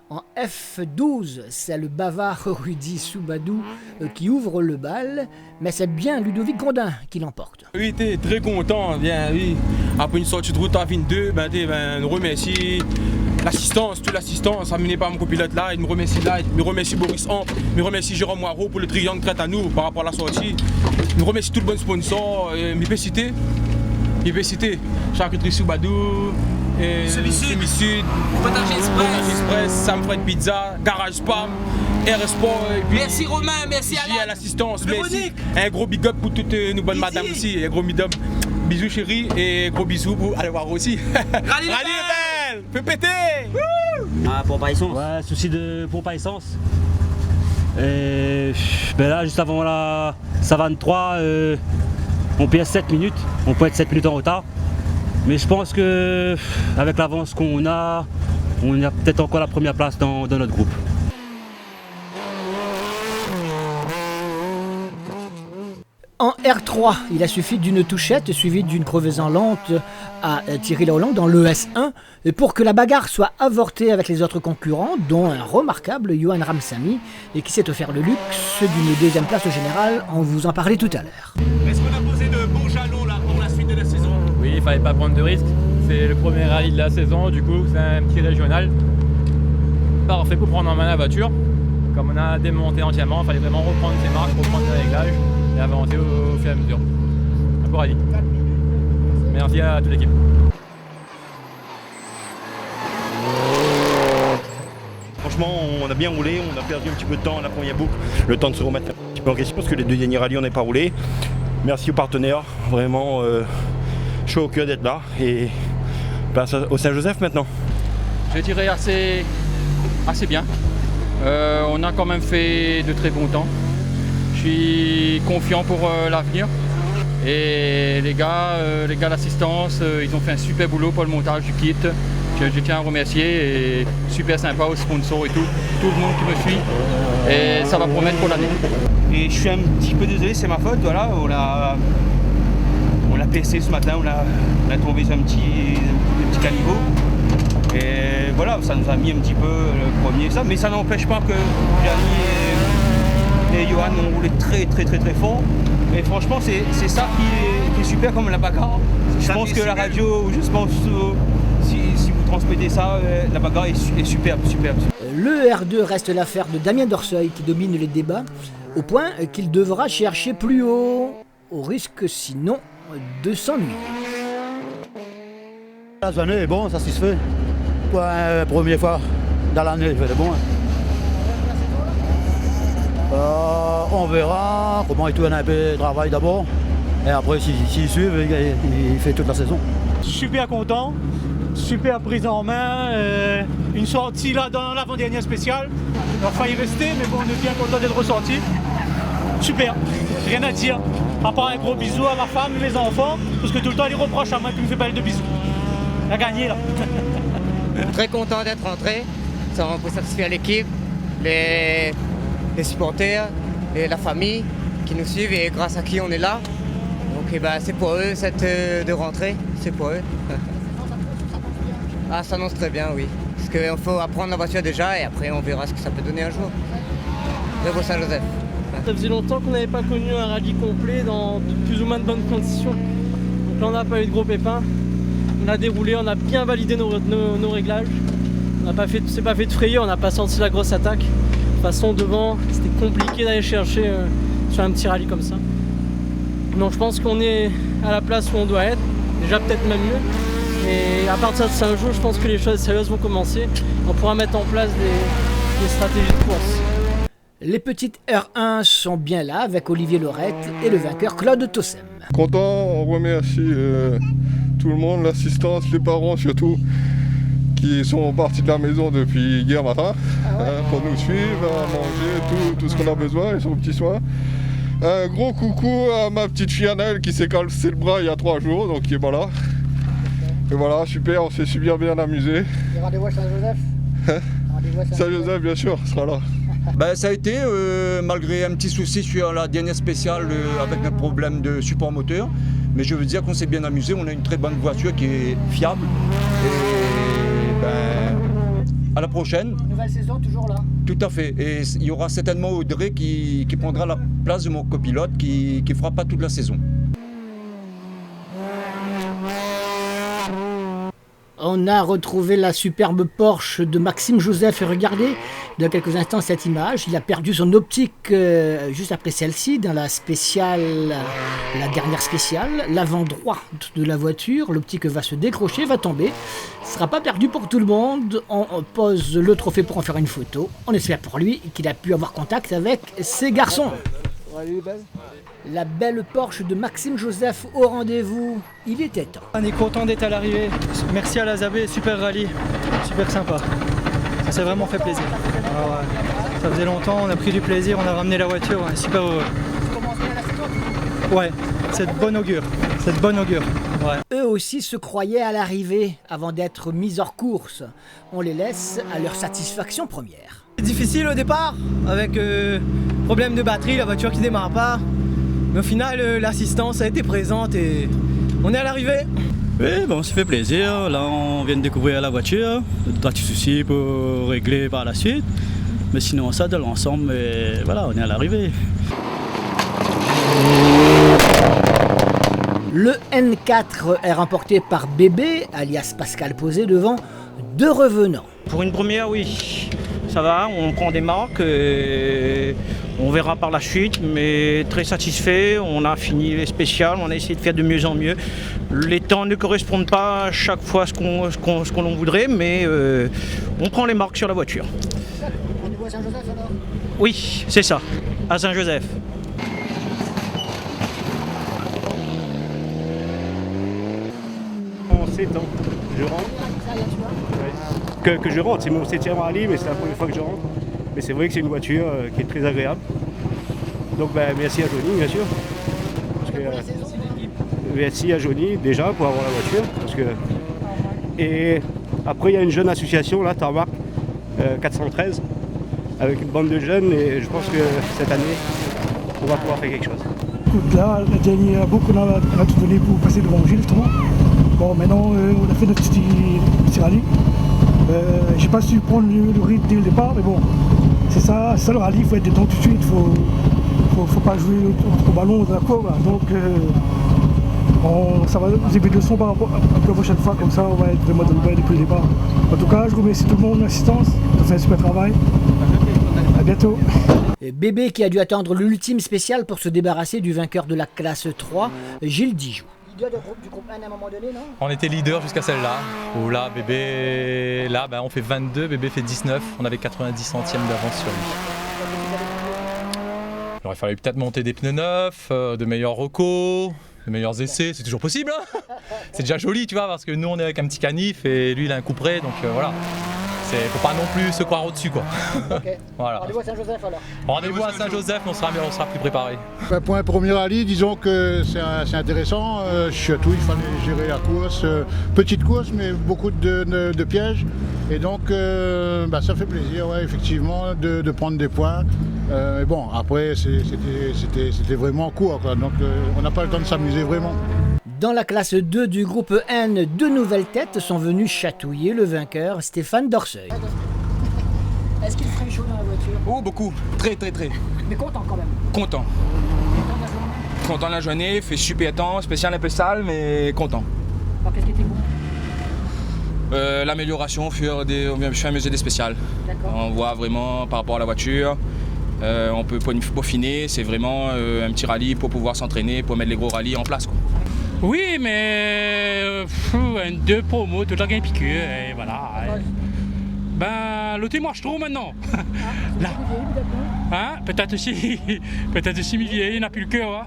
En F12, c'est le bavard Rudy Soubadou qui ouvre le bal, mais c'est bien Ludovic Grondin qui l'emporte. Oui, t'es très content, bien, oui. Après une sortie de route à 22, nous remercie l'assistance, toute l'assistance amenée par mon copilote là, il me remercie là, il me remercie Boris Amp, il me remercie Jérôme Moirot pour le triangle traite à nous par rapport à la sortie. Il me remercie tout le bon sponsor, il peut citer, Charcuterie Soubadou, Semi-Sud, Potage Express, Samfred Pizza, Garage Spam, RS Sport. Merci Romain, merci à l'assistance, merci. Un gros big up pour toutes nos bonnes madames aussi, un gros big up. Bisous chérie et gros bisous pour aller voir aussi. Rallye Belle, fais péter. Pour pas essence. Ouais, souci de pour pas essence. Et là, juste avant la Savane 3, on perd 7 minutes, on peut être 7 minutes en retard. Mais je pense que avec l'avance qu'on a, on a peut-être encore la première place dans notre groupe. En R3, il a suffi d'une touchette suivie d'une crevaison lente à Thierry Laurent dans le S1 pour que la bagarre soit avortée avec les autres concurrents, dont un remarquable Johan Ramsamy, et qui s'est offert le luxe d'une deuxième place au général. On vous en parlait tout à l'heure. Est-ce qu'on a posé de bons jalons là pour la suite de la saison? Oui, il fallait pas prendre de risques. C'est le premier rallye de la saison, du coup c'est un petit régional. Parfait pour prendre en main la voiture. Comme on a démonté entièrement, il fallait vraiment reprendre ses marques, reprendre les réglages et avancer au fur et à mesure. Un beau rallye. Merci à toute l'équipe. Franchement, on a bien roulé, on a perdu un petit peu de temps à la première boucle, le temps de se remettre un petit peu en question parce que les deux derniers rallyes on n'est pas roulé. Merci aux partenaires, vraiment chaud au cœur d'être là et place au Saint-Joseph maintenant. Je dirais assez bien. On a quand même fait de très bons temps. Je suis confiant pour l'avenir. Et les gars d'assistance, ils ont fait un super boulot pour le montage du kit. Je tiens à remercier et super sympa aux sponsors et tout le monde qui me suit. Et ça va promettre pour l'année. Et je suis un petit peu désolé, c'est ma faute. Voilà, on l'a PC ce matin, on a trouvé un petit caniveau. Et voilà, ça nous a mis un petit peu le premier, mais ça n'empêche pas que Gianni et Johan ont roulé très fort. Mais franchement, c'est ça qui est super comme la bagarre. Je pense que la radio, je pense si vous transmettez ça, la bagarre est superbe. Le R2 reste l'affaire de Damien Dorseuil qui domine les débats, au point qu'il devra chercher plus haut, au risque sinon de s'ennuyer. La journée est bon, ça se fait. Pour la première fois dans l'année, il fait de bon. On verra comment il tourne un peu le travail d'abord. Et après, s'il suit, il fait toute la saison. Super content, super prise en main. Une sortie là dans l'avant-dernière spéciale. Il a failli rester, mais bon, on est bien content d'être ressorti. Super, rien à dire. À part un gros bisou à ma femme et mes enfants, parce que tout le temps, il reproche à moi qu'il me fait pas de bisous. Il a gagné là. Très content d'être rentré, ça va satisfaire l'équipe, les supporters et la famille qui nous suivent et grâce à qui on est là. Donc c'est pour eux de rentrer, c'est pour eux. Ah, ça s'annonce très bien, oui. Parce qu'il faut apprendre la voiture déjà et après on verra ce que ça peut donner un jour. Le beau Saint-Joseph. Ça faisait longtemps qu'on n'avait pas connu un rallye complet dans plus ou moins de bonnes conditions. Donc là on n'a pas eu de gros pépins. On a déroulé, on a bien validé nos réglages. C'est pas fait de frayeur, on n'a pas senti la grosse attaque. De toute façon devant, c'était compliqué d'aller chercher sur un petit rallye comme ça. Donc je pense qu'on est à la place où on doit être, déjà peut-être même mieux. Et à partir de 5 jours, je pense que les choses sérieuses vont commencer. On pourra mettre en place des stratégies de course. Les petites R1 sont bien là avec Olivier Laurette et le vainqueur Claude Tossem. Content, on remercie tout le monde, l'assistance, les parents surtout, qui sont partis de la maison depuis hier matin pour nous suivre, à manger, tout ce qu'on a besoin et son petit soin. Un gros coucou à ma petite fille Annelle qui s'est cassé le bras il y a 3 jours, donc qui est pas là. Et voilà, super, on s'est super bien amusé. Rendez-vous à Saint-Joseph. Saint-Joseph, bien sûr, sera là. Ça a été, malgré un petit souci sur la dernière spéciale avec un problème de support moteur. Mais je veux dire qu'on s'est bien amusé, on a une très bonne voiture qui est fiable. Et à la prochaine. Nouvelle saison, toujours là. Tout à fait. Et il y aura certainement Audrey qui prendra la place de mon copilote qui fera pas toute la saison. On a retrouvé la superbe Porsche de Maxime Joseph et regardez dans quelques instants cette image. Il a perdu son optique juste après celle-ci dans la spéciale, la dernière spéciale, l'avant droit de la voiture. L'optique va se décrocher, va tomber. Ce ne sera pas perdu pour tout le monde. On pose le trophée pour en faire une photo. On espère pour lui qu'il a pu avoir contact avec ses garçons. La belle Porsche de Maxime Joseph au rendez-vous, il était temps. On est content d'être à l'arrivée. Merci à la Zabé, super rallye, super sympa. Ça s'est vraiment fait plaisir. Ah ouais. Ça faisait longtemps, on a pris du plaisir, on a ramené la voiture, on est super heureux. Ouais, c'est de bon augure. Ouais. Eux aussi se croyaient à l'arrivée avant d'être mis hors course. On les laisse à leur satisfaction première. C'est difficile au départ, avec problème de batterie, la voiture qui démarre pas. Mais au final, l'assistance a été présente et on est à l'arrivée. Oui, bon, ça fait plaisir. Là, on vient de découvrir la voiture. D'autres petits soucis pour régler par la suite. Mais sinon, ça, de l'ensemble, voilà, on est à l'arrivée. Le N4 est remporté par Bébé, alias Pascal Posé, devant 2 revenants. Pour une première, oui. Ça va, on prend des marques. On verra par la suite, mais très satisfait. On a fini les spéciales, on a essayé de faire de mieux en mieux. Les temps ne correspondent pas à chaque fois à ce qu'on voudrait, mais on prend les marques sur la voiture. Rendez-vous à Saint-Joseph alors ? Oui, c'est ça, à Saint-Joseph. En 7 ans, je rentre. Que je rentre, c'est mon 7e rallye, mais c'est la première fois que je rentre. Mais c'est vrai que c'est une voiture qui est très agréable. Donc merci à Johnny, bien sûr. Parce que, merci à Johnny déjà pour avoir la voiture. Parce que, et après il y a une jeune association, là, Tarmac 413, avec une bande de jeunes, et je pense que cette année, on va pouvoir faire quelque chose. Écoute, là, la dernière boucle, on a tout donné pour passer devant Gilles, tout. Bon, maintenant, on a fait notre petit rallye. J'ai pas su prendre le rythme dès le départ, mais bon, c'est ça le rallye, il faut être dedans tout de suite, faut pas jouer au ballon de la courbe. Donc ça va nous aider de leçons par rapport à la prochaine fois, comme ça on va être vraiment dans le bain depuis le départ. En tout cas, je remercie tout le monde de l'assistance, on a fait un super travail. À bientôt. Bébé qui a dû attendre l'ultime spécial pour se débarrasser du vainqueur de la classe 3, Gilles Dijoux. Leader du groupe 1 à un moment donné, non ? On était leader jusqu'à celle-là, où là, Bébé, on fait 22, Bébé fait 19, on avait 90 centièmes d'avance sur lui. Il aurait fallu peut-être monter des pneus neufs, de meilleurs recos, de meilleurs essais, c'est toujours possible, hein. C'est déjà joli, tu vois, parce que nous on est avec un petit canif et lui il a un couperet, donc voilà. Faut pas non plus se croire au-dessus, quoi. Okay. Voilà. Rendez-vous à Saint-Joseph alors. Rendez-vous à Saint-Joseph, on sera plus préparé. Pour un premier rallye, disons que c'est intéressant. Surtout, il fallait gérer la course. Petite course, mais beaucoup de pièges. Et donc, ça fait plaisir, ouais, effectivement, de prendre des points. Mais bon, après, c'était vraiment court, quoi. Donc, on n'a pas le temps de s'amuser vraiment. Dans la classe 2 du groupe N, 2 nouvelles têtes sont venues chatouiller le vainqueur Stéphane Dorseuil. Est-ce qu'il ferait chaud dans la voiture ? Oh, beaucoup. Très. Mais content quand même. Content. Content de la journée, fait super temps, spécial un peu sale, mais content. Alors qu'est-ce qui était bon ? L'amélioration au fur et à mesure des spéciales. On voit vraiment par rapport à la voiture. On peut peaufiner, c'est vraiment un petit rallye pour pouvoir s'entraîner, pour mettre les gros rallyes en place, quoi. Oui, mais 2 promos, tout le temps piqueux, et voilà. L'autre marche trop maintenant. Là. Hein, peut-être aussi mi-vieilli, il n'a plus le cœur. Hein.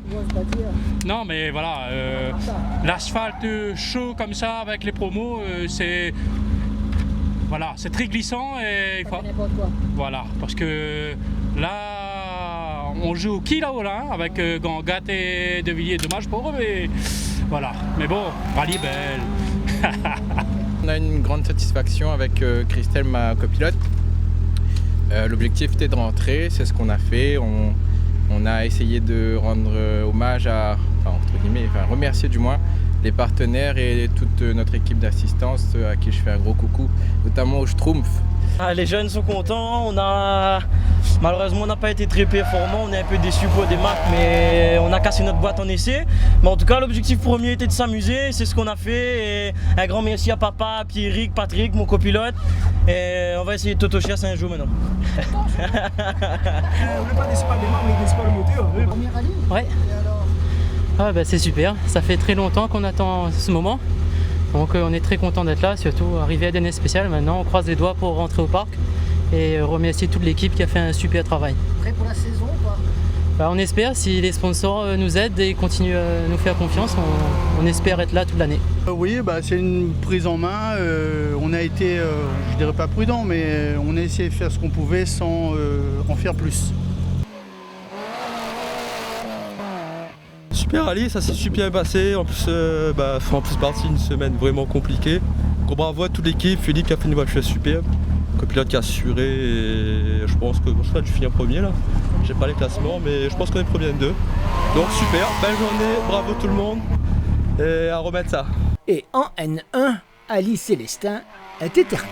Non, mais voilà, l'asphalte chaud comme ça avec les promos, c'est très glissant et voilà, parce que là, on joue au qui là-haut là, avec Gangat et De Villiers, dommage pour eux, mais voilà. Mais bon, rallye belle. On a une grande satisfaction avec Christelle, ma copilote. L'objectif était de rentrer, c'est ce qu'on a fait. On a essayé de rendre hommage remercier du moins les partenaires et toute notre équipe d'assistance à qui je fais un gros coucou, notamment au Schtroumpf. Les jeunes sont contents, malheureusement on n'a pas été très performants, on est un peu déçus pour des marques, mais on a cassé notre boîte en essai. Mais en tout cas l'objectif premier était de s'amuser, c'est ce qu'on a fait. Et un grand merci à papa, Pierrick, Patrick, mon copilote. Et on va essayer de totocher à Saint-Jean maintenant. On n'est pas déçus par des marques, mais déçus par le moteur. Premier rallye ? Ouais. C'est super, ça fait très longtemps qu'on attend ce moment. Donc on est très content d'être là, surtout arrivé à dernier spécial. Maintenant on croise les doigts pour rentrer au parc et remercier toute l'équipe qui a fait un super travail. Prêt pour la saison ou pas ? On espère, si les sponsors nous aident et continuent à nous faire confiance, on espère être là toute l'année. Oui, c'est une prise en main. On a été, je dirais pas prudent, mais on a essayé de faire ce qu'on pouvait sans en faire plus. Super rallye, ça s'est super bien passé. En plus, partie d'une semaine vraiment compliquée. Gros bravo à toute l'équipe, Philippe qui a fait une voiture superbe, copilote qui a assuré, et je pense que je vais finir premier là. j'ai pas les classements, mais je pense qu'on est premier N2. Donc super, belle journée, bravo tout le monde, et à remettre ça. Et en N1, Ali Célestin est éternel.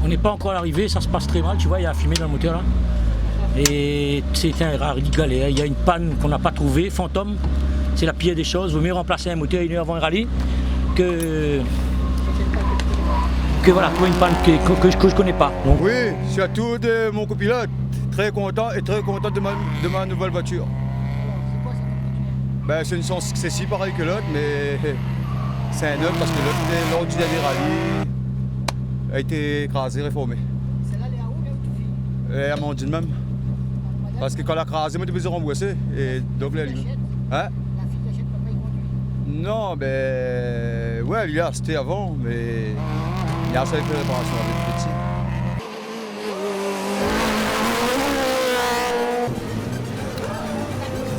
On n'est pas encore à l'arrivée, ça se passe très mal, tu vois, il y a la fumée dans le moteur là. Et c'est un rallye galère, il y a une panne qu'on n'a pas trouvée, fantôme. C'est la pire des choses, il vaut mieux remplacer un moteur 1 heure avant un rallye que voilà, trouver une panne que je connais pas. Donc. Oui, surtout de mon copilote, très content de ma nouvelle voiture. Ben, c'est une sens successive pareil que l'autre, mais c'est un autre parce que l'autre, lors du dernier rallye, a été écrasé, réformé. Celle-là, elle est à haut, elle est Et à mon dit même. Parce que quand elle a écrasé, moi, je devais rembourser. Et donc là, hein? Non, ben. Ouais, il a acheté avant, mais. Il a acheté avec les réparations avec petit.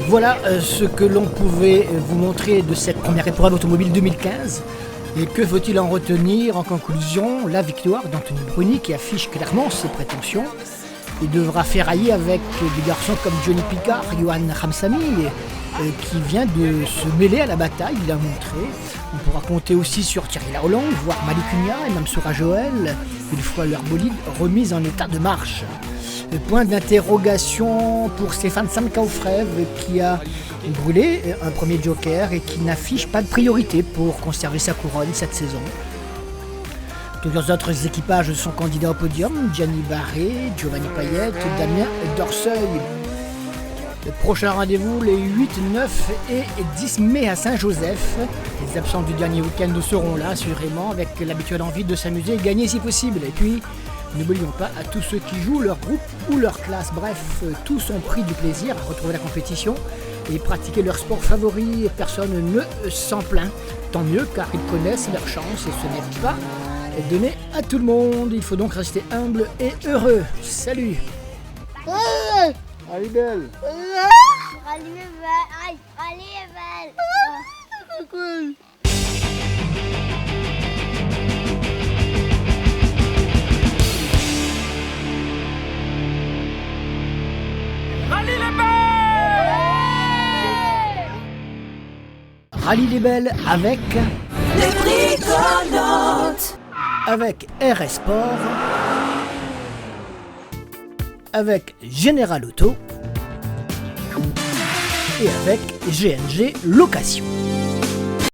Voilà ce que l'on pouvait vous montrer de cette première épreuve automobile 2015. Et que faut-il en retenir en conclusion? La victoire d'Anthony Bruni qui affiche clairement ses prétentions. Il devra ferrailler avec des garçons comme Johnny Picard, Johan Ramsamy, qui vient de se mêler à la bataille, il a montré. On pourra compter aussi sur Thierry Laholang, voire Malik Cunha et même Soura Joël, une fois leur bolide remise en état de marche. Point d'interrogation pour Stéphane Sankaufrev qui a brûlé un premier joker et qui n'affiche pas de priorité pour conserver sa couronne cette saison. Tous les autres équipages sont candidats au podium, Gianni Barré, Giovanni Payet, Damien Dorseuil. Le prochain rendez-vous les 8, 9 et 10 mai à Saint-Joseph. Les absents du dernier week-end seront là assurément avec l'habituelle envie de s'amuser et gagner si possible. Et puis, n'oublions pas à tous ceux qui jouent leur groupe ou leur classe. Bref, tous ont pris du plaisir à retrouver la compétition et pratiquer leur sport favori. Personne ne s'en plaint. Tant mieux car ils connaissent leur chance et ce n'est pas donné à tout le monde. Il faut donc rester humble et heureux. Salut. Allez belle. Rallye les Belles avec les Briconautes, avec RS Sport, avec General Auto et avec GNG Location.